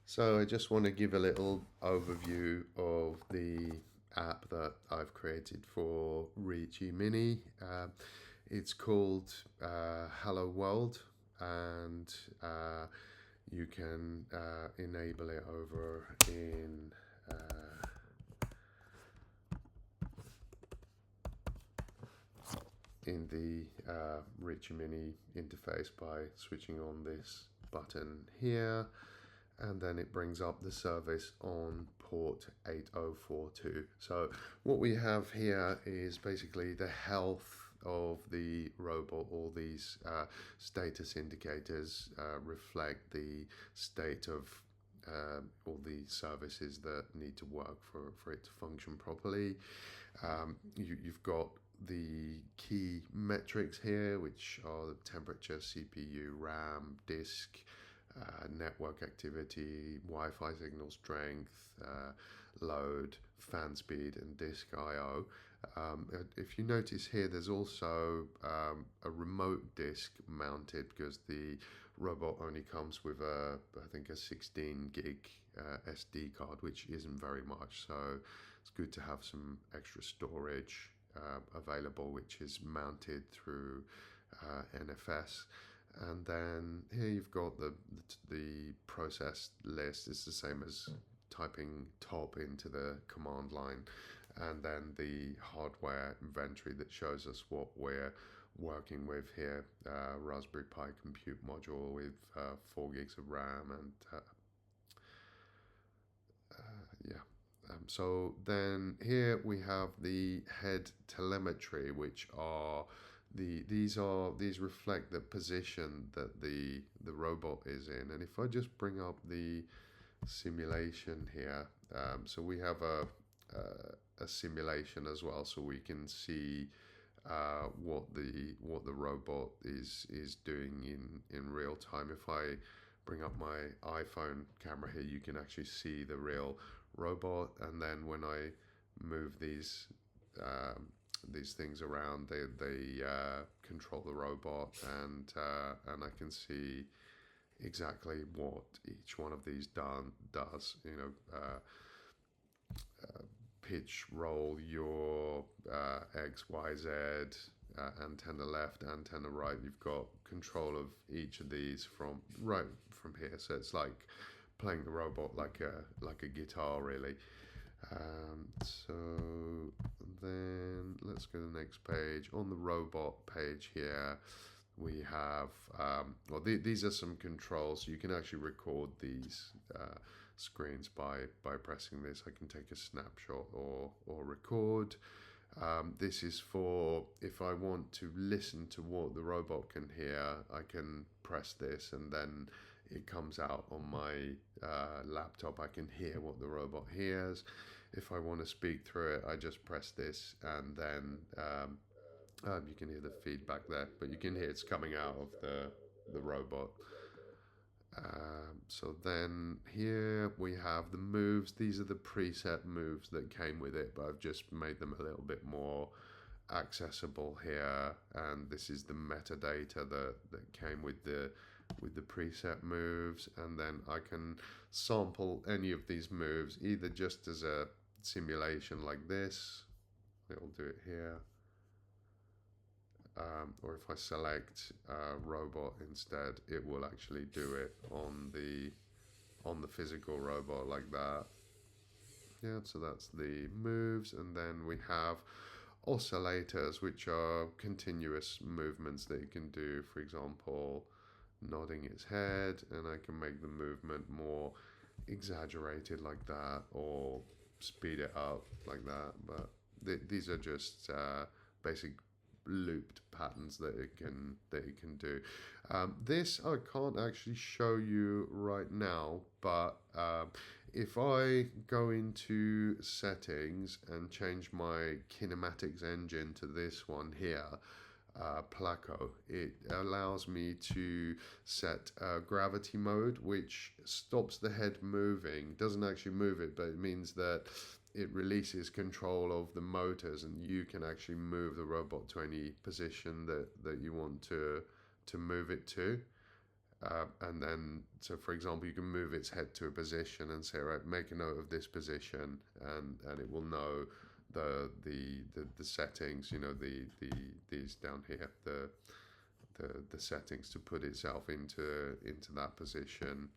So I just want to give a little overview of the app that I've created for Reachy Mini. It's called Hello World, and you can enable it over in the Reachy Mini interface by switching on this button here, and then it brings up the service on port 8042. So what we have here is basically the health of the robot. All these status indicators reflect the state of all the services that need to work for it to function properly. You've got the key metrics here, which are the temperature, CPU, RAM, disk, network activity, Wi-Fi signal strength, load, fan speed, and disk I/O. If you notice here, there's also a remote disk mounted because the robot only comes with I think a 16 gig SD card, which isn't very much. So it's good to have some extra storage available, which is mounted through NFS. And then here you've got the process list. It's the same as typing top into the command line, and then the hardware inventory that shows us what we're working with here. Raspberry Pi compute module with 4 gigs of RAM, and yeah. So then here we have the head telemetry, which are these reflect the position that the robot is in. And if I just bring up the simulation here, so we have a simulation as well, so we can see what the robot is doing in real time. If I bring up my iPhone camera here, you can actually see the real robot, and then when I move these things around, they control the robot, and I can see exactly what each one of these does. Pitch, roll, your X, Y, Z, antenna left, antenna right. You've got control of each of these from right from here. So it's like playing the robot like a guitar, really. So then let's go to the next page. On the robot page here, we have these are some controls. You can actually record these screens by pressing this. I can take a snapshot or record. This is for if I want to listen to what the robot can hear, I can press this, and then it comes out on my laptop. I can hear what the robot hears. If I want to speak through it, I just press this, and then you can hear the feedback there, but you can hear it's coming out of the robot. So then here we have the moves. These are the preset moves that came with it, but I've just made them a little bit more accessible here. And this is the metadata that came with the preset moves, and then I can sample any of these moves either just as a simulation like this. It'll do it here. Or if I select robot instead, it will actually do it on the physical robot like that. Yeah, so that's the moves, and then we have oscillators, which are continuous movements that you can do. For example, nodding its head, and I can make the movement more exaggerated like that, or speed it up like that. But these are just basic looped patterns that it can do. This I can't actually show you right now, but if I go into settings and change my kinematics engine to this one here, Placo, it allows me to set gravity mode, which stops the head moving. Doesn't actually move it, but it means that it releases control of the motors, and you can actually move the robot to any position that you want to move it to. and then, so for example, you can move its head to a position and say, right, make a note of this position, and it will know the settings, you know, these down here, the settings to put itself into that position.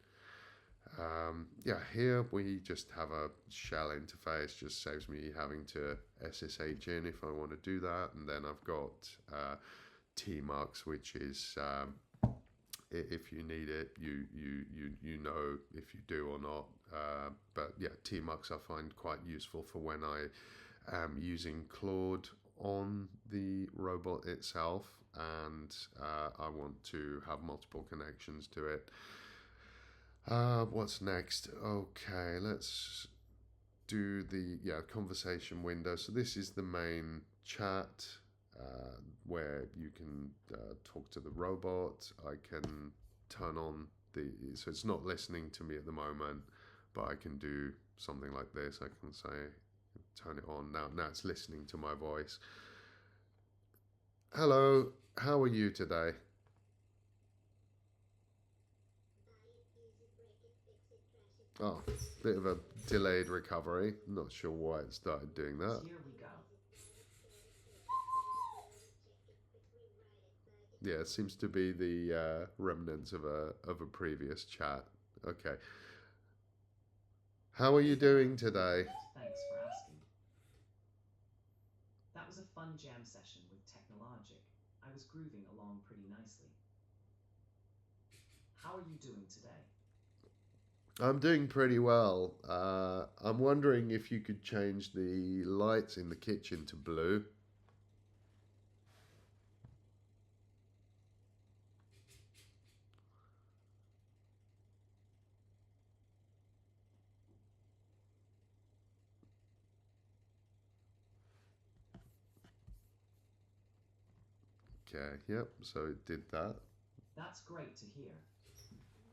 Yeah, here we just have a shell interface, just saves me having to SSH in if I want to do that. And then I've got tmux, which is if you need it, you know if you do or not. But yeah, tmux I find quite useful for when I am using Claude on the robot itself, and I want to have multiple connections to it. What's next? Okay, let's do the conversation window. So this is the main chat where you can talk to the robot. I can turn on so it's not listening to me at the moment, but I can do something like this. I can say, turn it on now. Now it's listening to my voice. Hello, how are you today? Oh, bit of a delayed recovery. Not sure why it started doing that. Here we go. Yeah, it seems to be the remnants of a previous chat. Okay, how are you doing today? Good, thanks for asking. That was a fun jam session with Technologic. I was grooving along pretty nicely. How are you doing today? I'm doing pretty well. I'm wondering if you could change the lights in the kitchen to blue. Okay, yep, so it did that. That's great to hear.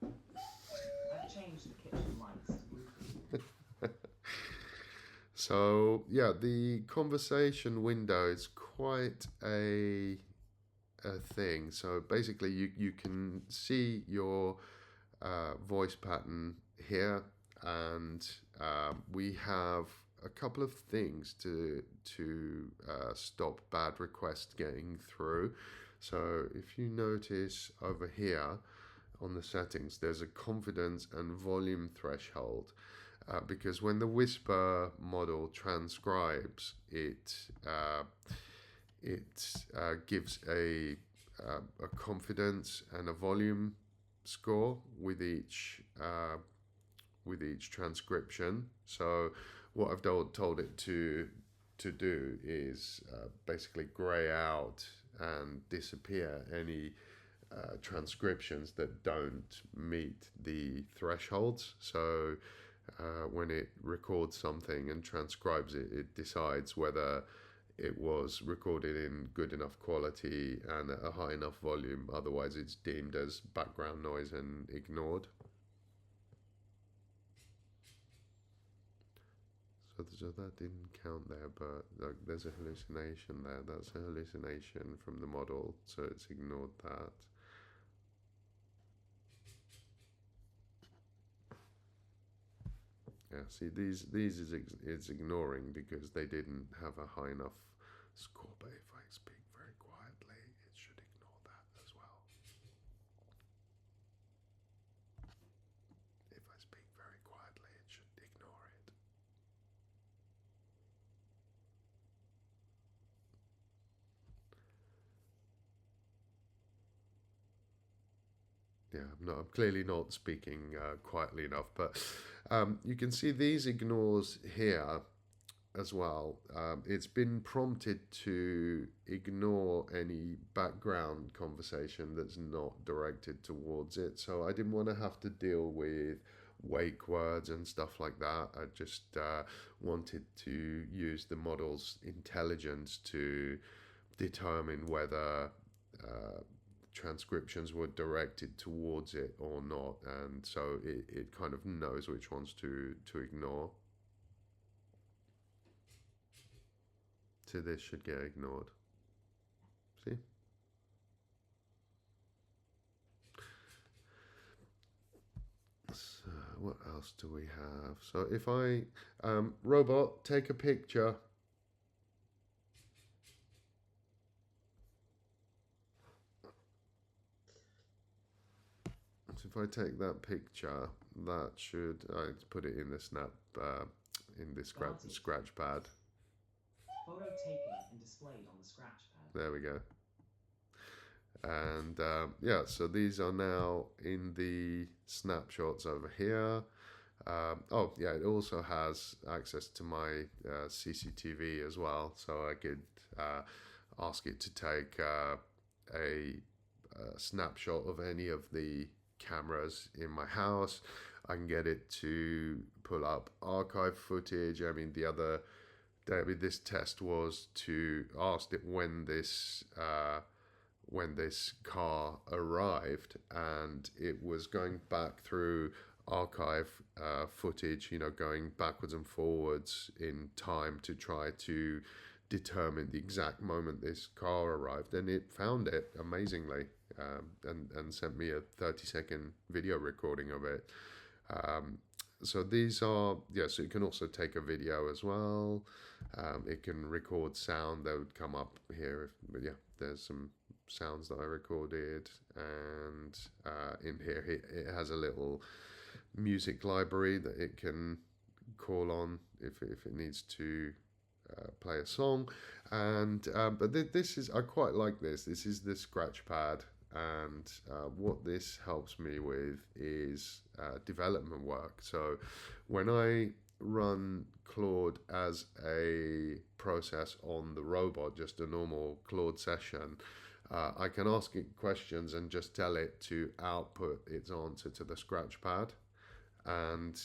I've changed the kitchen lights to blue for you. So yeah, the conversation window is quite a thing. So basically, you can see your voice pattern here, and we have a couple of things to stop bad requests getting through. So if you notice over here on the settings, there's a confidence and volume threshold. Because when the Whisper model transcribes, it gives a confidence and a volume score with each transcription. So what I've told it to do is basically grey out and disappear any transcriptions that don't meet the thresholds. So when it records something and transcribes it, it decides whether it was recorded in good enough quality and at a high enough volume. Otherwise, it's deemed as background noise and ignored. So that didn't count there, but like, there's a hallucination there. That's a hallucination from the model, so it's ignored that. Yeah, see, these is it's ignoring because they didn't have a high enough score. But if I speak very quietly, it should ignore that as well. If I speak very quietly, it should ignore it. Yeah, I'm clearly not speaking quietly enough, but you can see these ignores here as well. It's been prompted to ignore any background conversation that's not directed towards it. So I didn't want to have to deal with wake words and stuff like that. I just wanted to use the model's intelligence to determine whether transcriptions were directed towards it or not, and so it kind of knows which ones to ignore. So this should get ignored. See? what else do we have? So if I, robot, take a picture. So if I take that picture, that should, I put it in the snap, in the scratch pad. Photo taken and displayed on the scratch pad. There we go. And yeah, so these are now in the snapshots over here. Oh yeah, it also has access to my CCTV as well, so I could ask it to take a snapshot of any of the cameras in my house. I can get it to pull up archive footage. I mean, the other day, this test was to ask it when this car arrived, and it was going back through archive footage, you know, going backwards and forwards in time to try to determine the exact moment this car arrived, and it found it amazingly, and sent me a 30-second video recording of it. So these are, yeah, so you can also take a video as well. It can record sound that would come up here, but yeah, there's some sounds that I recorded, and in here it has a little music library that it can call on if it needs to play a song. And but this is, I quite like this. This is the scratch pad, and what this helps me with is development work. So when I run Claude as a process on the robot, just a normal Claude session, I can ask it questions and just tell it to output its answer to the scratch pad. And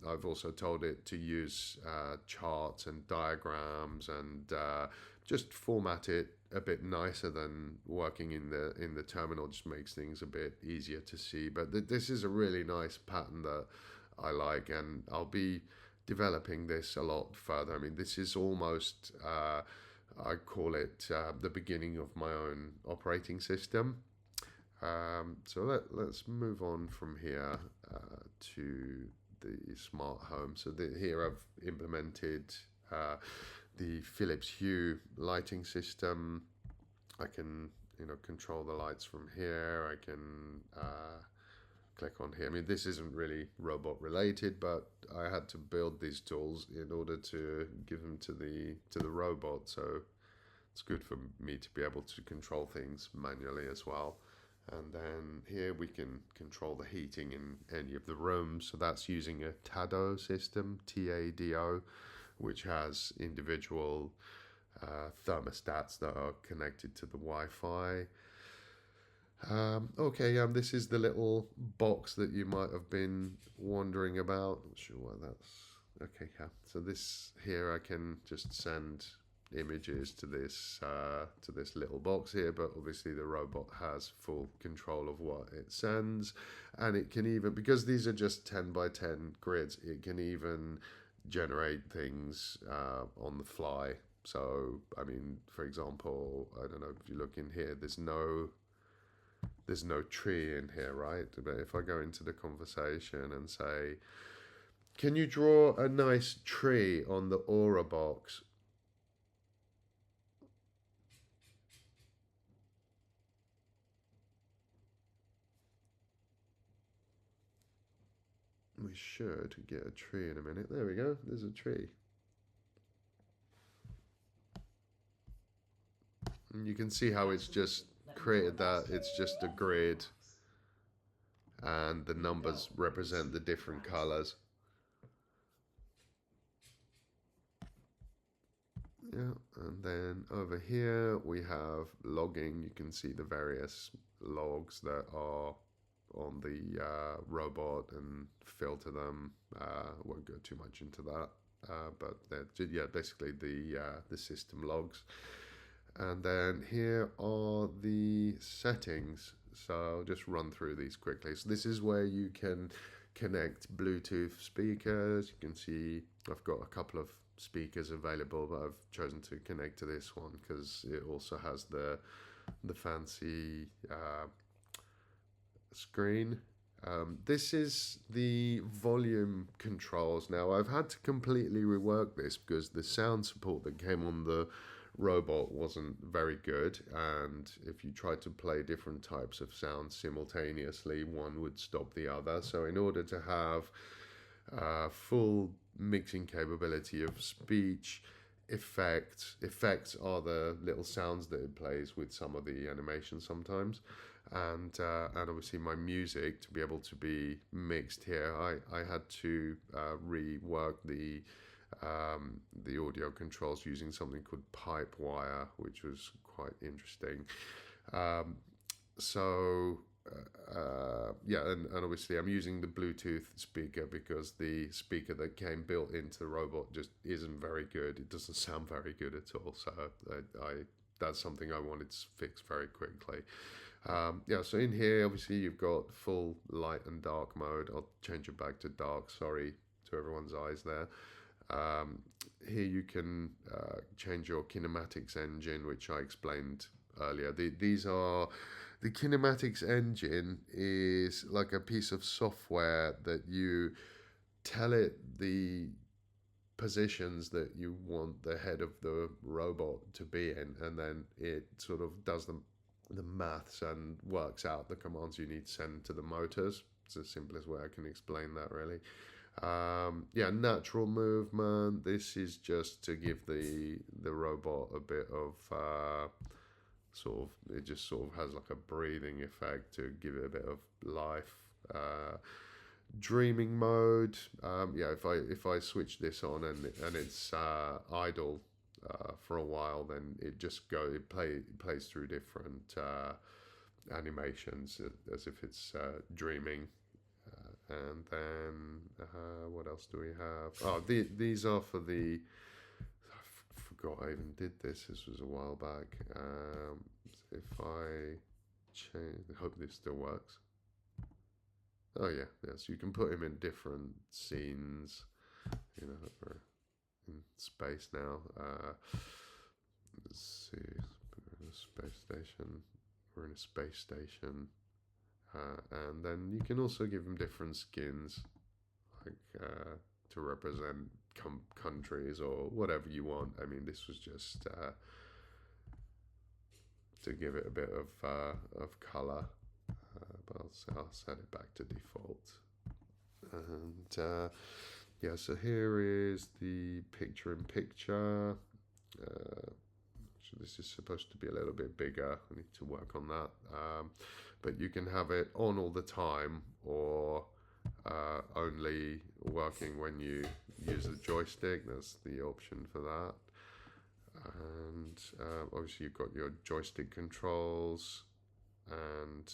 I've also told it to use charts and diagrams, and just format it a bit nicer than working in the terminal. Just makes things a bit easier to see. But this is a really nice pattern that I like, and I'll be developing this a lot further. I mean, this is almost I call it the beginning of my own operating system. So let's move on from here to the smart home. So here I've implemented the Philips Hue lighting system. I can, you know, control the lights from here. I can click on here. I mean, this isn't really robot related, but I had to build these tools in order to give them to the robot. So it's good for me to be able to control things manually as well. And then here we can control the heating in any of the rooms. So that's using a TADO system, TADO, which has individual thermostats that are connected to the Wi-Fi. This is the little box that you might have been wondering about. Not sure what that's. Okay, yeah. So this here, I can just send images to this little box here, but obviously the robot has full control of what it sends, and it can even, because these are just 10 by 10 grids, it can even generate things on the fly. So I mean, for example, I don't know if you look in here, there's no tree in here, right? But if I go into the conversation and say, can you draw a nice tree on the Aura box? We should get a tree in a minute. There we go. There's a tree. And you can see how it's just created that. It's just a grid, and the numbers represent the different colors. Yeah, and then over here we have logging. You can see the various logs that are on the robot and filter them. Won't go too much into that, but yeah, basically the system logs. And then here are the settings. So I'll just run through these quickly. So this is where you can connect Bluetooth speakers. You can see I've got a couple of speakers available, but I've chosen to connect to this one because it also has the fancy screen. This is the volume controls. Now, I've had to completely rework this because the sound support that came on the robot wasn't very good. And if you tried to play different types of sounds simultaneously, one would stop the other. So, in order to have full mixing capability of speech, effects are the little sounds that it plays with some of the animations sometimes, and obviously my music to be able to be mixed here. I had to rework the audio controls using something called Pipewire, which was quite interesting. Um, so yeah, and obviously I'm using the Bluetooth speaker because the speaker that came built into the robot just isn't very good. It doesn't sound very good at all. So I that's something I wanted to fix very quickly. Yeah, so in here, obviously, you've got full light and dark mode. I'll change it back to dark. Sorry to everyone's eyes there. Um, Here you can change your kinematics engine, which I explained earlier. These are the kinematics engine is like a piece of software that you tell it the positions that you want the head of the robot to be in, and then it sort of does the maths and works out the commands you need to send to the motors. It's the simplest way I can explain that, really. Yeah, natural movement. This is just to give the robot a bit of sort of. It just sort of has like a breathing effect to give it a bit of life. Dreaming mode. Yeah, if I switch this on and it's idle for a while, then it plays through different animations as if it's dreaming. And then what else do we have? Oh, these are for the. I forgot I even did this. This was a while back. If I change, I hope this still works. Oh yeah, yeah. So you can put him in different scenes. You know, we're in space now. Let's see. We're in a space station. We're in a space station. And then you can also give them different skins, like to represent countries or whatever you want. I mean, this was just to give it a bit of color, but I'll set it back to default. And yeah, so here is the picture in picture. So this is supposed to be a little bit bigger. I need to work on that. But you can have it on all the time or only working when you use the joystick. That's the option for that. And obviously you've got your joystick controls. And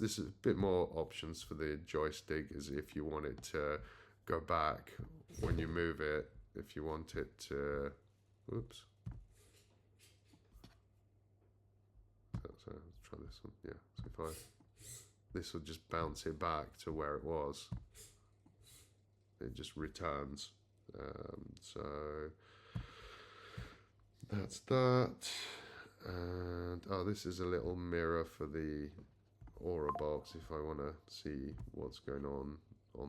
this is a bit more options for the joystick, is if you want it to go back when you move it, if you want it to, oops. So let's try this one. Yeah, so if this will just bounce it back to where it was. It just returns. So that's that. And this is a little mirror for the Aura box. If I want to see what's going on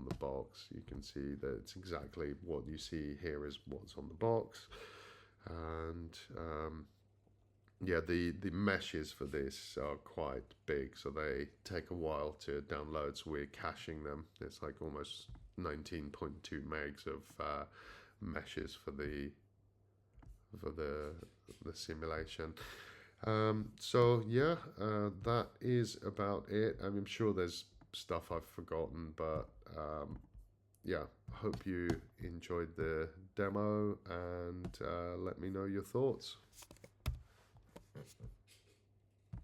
the box, you can see that it's exactly what you see here is what's on the box. And yeah, the meshes for this are quite big, so they take a while to download. So we're caching them. It's like almost 19.2 megs of meshes for the simulation. So yeah, that is about it. I'm sure there's stuff I've forgotten, but yeah, I hope you enjoyed the demo, and let me know your thoughts.